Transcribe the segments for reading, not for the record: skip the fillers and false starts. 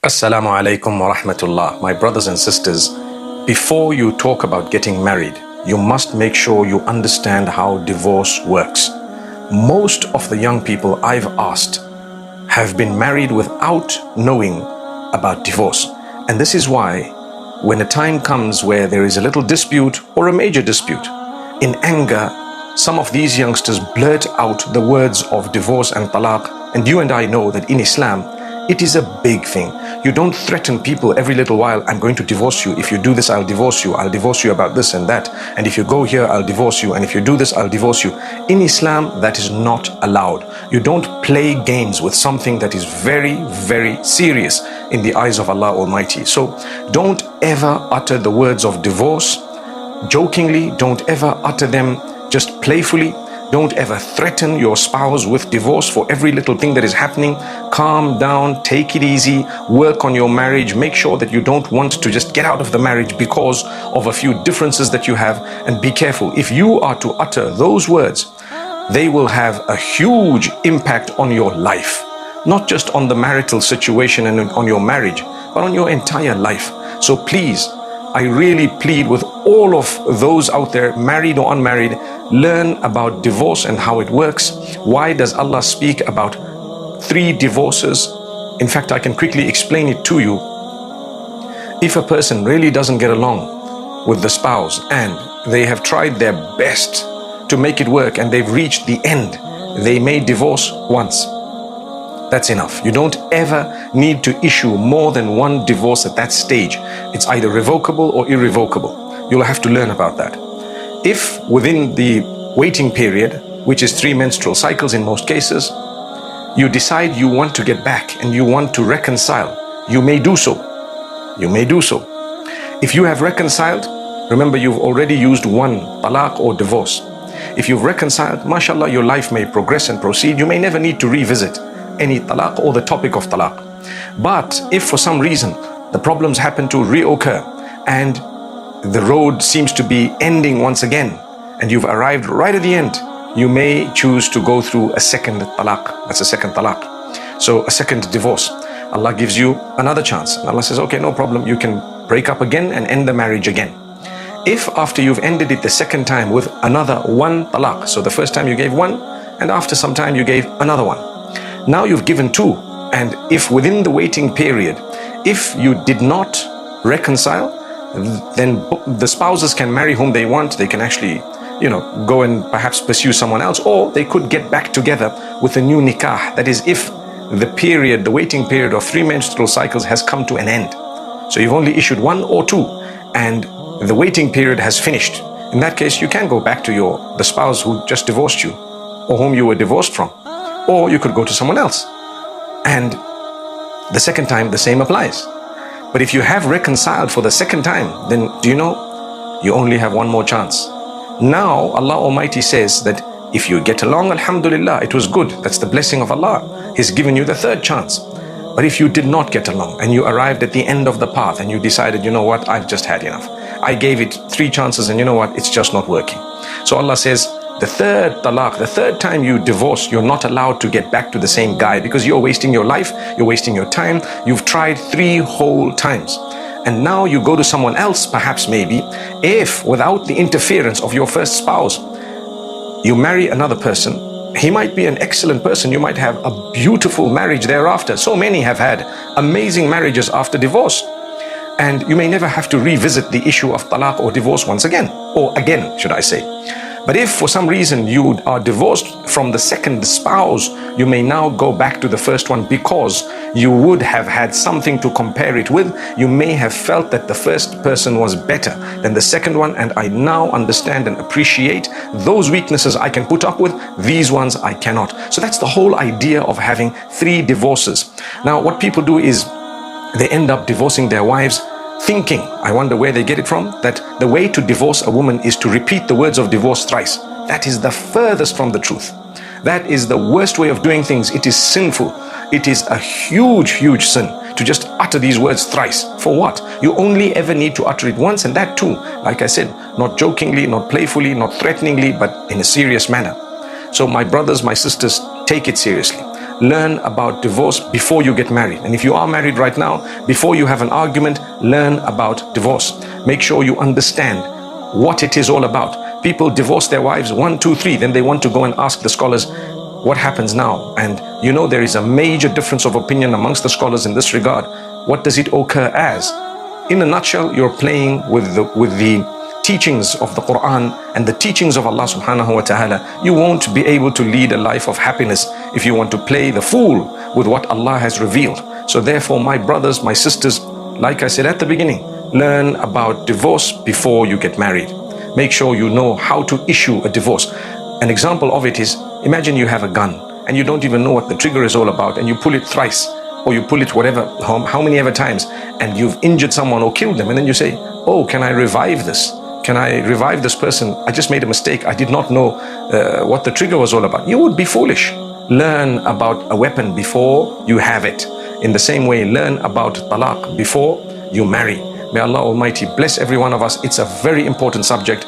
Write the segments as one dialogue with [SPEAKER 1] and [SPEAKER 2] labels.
[SPEAKER 1] Assalamu alaikum wa rahmatullah. My brothers and sisters, before you talk about getting married, you must make sure you understand how divorce works. Most of the young people I've asked have been married without knowing about divorce. And this is why when a time comes where there is a little dispute or a major dispute, in anger, some of these youngsters blurt out the words of divorce and talaq. And you and I know that in Islam, it is a big thing. You don't threaten people every little while, I'm going to divorce you. If you do this, I'll divorce you. I'll divorce you about this and that. And if you go here, I'll divorce you. And if you do this, I'll divorce you. In Islam, that is not allowed. You don't play games with something that is very, very serious in the eyes of Allah Almighty. So don't ever utter the words of divorce jokingly. Don't ever utter them just playfully. Don't ever threaten your spouse with divorce for every little thing that is happening. Calm down, take it easy, work on your marriage. Make sure that you don't want to just get out of the marriage because of a few differences that you have. And be careful, if you are to utter those words, they will have a huge impact on your life. Not just on the marital situation and on your marriage, but on your entire life. So please, I really plead with all of those out there, married or unmarried, learn about divorce and how it works. Why does Allah speak about 3 divorces? In fact, I can quickly explain it to you. If a person really doesn't get along with the spouse and they have tried their best to make it work and they've reached the end, they may divorce once. That's enough. You don't ever need to issue more than 1 divorce at that stage. It's either revocable or irrevocable. You'll have to learn about that. If within the waiting period, which is 3 menstrual cycles in most cases, you decide you want to get back and you want to reconcile, you may do so. You may do so. If you have reconciled, remember you've already used 1 talaq or divorce. If you've reconciled, mashallah, your life may progress and proceed. You may never need to revisit any talaq or the topic of talaq. But if for some reason the problems happen to reoccur and the road seems to be ending once again and you've arrived right at the end, you may choose to go through a second talaq. That's a second talaq. So a second divorce. Allah gives you another chance. And Allah says, okay, no problem. You can break up again and end the marriage again. If after you've ended it the second time with another 1 talaq, so the first time you gave 1 and after some time you gave another 1. Now you've given 2, and if within the waiting period, if you did not reconcile, then the spouses can marry whom they want. They can actually, go and perhaps pursue someone else, or they could get back together with a new nikah. That is, if the waiting period of 3 menstrual cycles has come to an end. So you've only issued 1 or 2, and the waiting period has finished. In that case, you can go back to the spouse who just divorced you, or whom you were divorced from. Or you could go to someone else. And the second time, the same applies. But if you have reconciled for the second time, then do you know, you only have 1 more chance. Now, Allah Almighty says that if you get along, alhamdulillah, it was good. That's the blessing of Allah. He's given you the 3rd chance. But if you did not get along and you arrived at the end of the path and you decided, you know what, I've just had enough. I gave it 3 chances and you know what, it's just not working. So Allah says, the 3rd talaq, the 3rd time you divorce, you're not allowed to get back to the same guy because you're wasting your life, you're wasting your time. You've tried 3 whole times. And now you go to someone else, perhaps maybe, if without the interference of your first spouse, you marry another person. He might be an excellent person. You might have a beautiful marriage thereafter. So many have had amazing marriages after divorce. And you may never have to revisit the issue of talaq or divorce once again, or again, should I say. But if for some reason you are divorced from the second spouse, you may now go back to the first one because you would have had something to compare it with. You may have felt that the first person was better than the second one, and I now understand and appreciate those weaknesses I can put up with, these ones I cannot. So that's the whole idea of having 3 divorces. Now, what people do is they end up divorcing their wives thinking, I wonder where they get it from, that the way to divorce a woman is to repeat the words of divorce thrice. That is the furthest from the truth. That is the worst way of doing things. It is sinful. It is a huge, huge sin to just utter these words thrice. For what? You only ever need to utter it once, and that too, like I said, not jokingly, not playfully, not threateningly, but in a serious manner. So my brothers, my sisters, take it seriously. learn about divorce before you get married. And if you are married right now, before you have an argument, learn about divorce. Make sure you understand what it is all about. People divorce their wives 1, 2, 3, then they want to go and ask the scholars, what happens now? And you know, there is a major difference of opinion amongst the scholars in this regard. What does it occur as? In a nutshell, you're playing with the teachings of the Quran and the teachings of Allah subhanahu wa ta'ala. You won't be able to lead a life of happiness if you want to play the fool with what Allah has revealed. So therefore, my brothers, my sisters, like I said at the beginning, learn about divorce before you get married. Make sure you know how to issue a divorce. An example of it is, imagine you have a gun and you don't even know what the trigger is all about, and you pull it thrice, or you pull it whatever, how many ever times, and you've injured someone or killed them, and then you say, oh, can I revive this? Can I revive this person? I just made a mistake. I did not know what the trigger was all about. You would be foolish. Learn about a weapon before you have it. In the same way, learn about talaq before you marry. May Allah Almighty bless every one of us. It's a very important subject.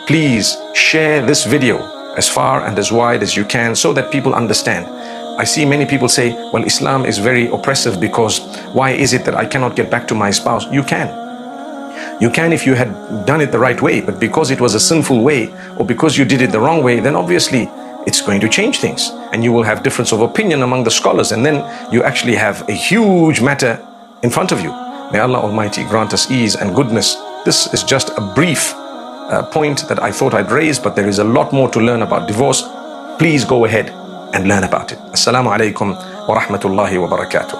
[SPEAKER 1] Please share this video as far and as wide as you can so that people understand. I see many people say, well, Islam is very oppressive because why is it that I cannot get back to my spouse? You can. You can if you had done it the right way, but because it was a sinful way, or because you did it the wrong way, then obviously it's going to change things, and you will have difference of opinion among the scholars, and then you actually have a huge matter in front of you. May Allah Almighty grant us ease and goodness. This is just a brief point that I thought I'd raise, but there is a lot more to learn about divorce. Please go ahead and learn about it. Assalamu alaikum wa rahmatullahi wa barakatuh.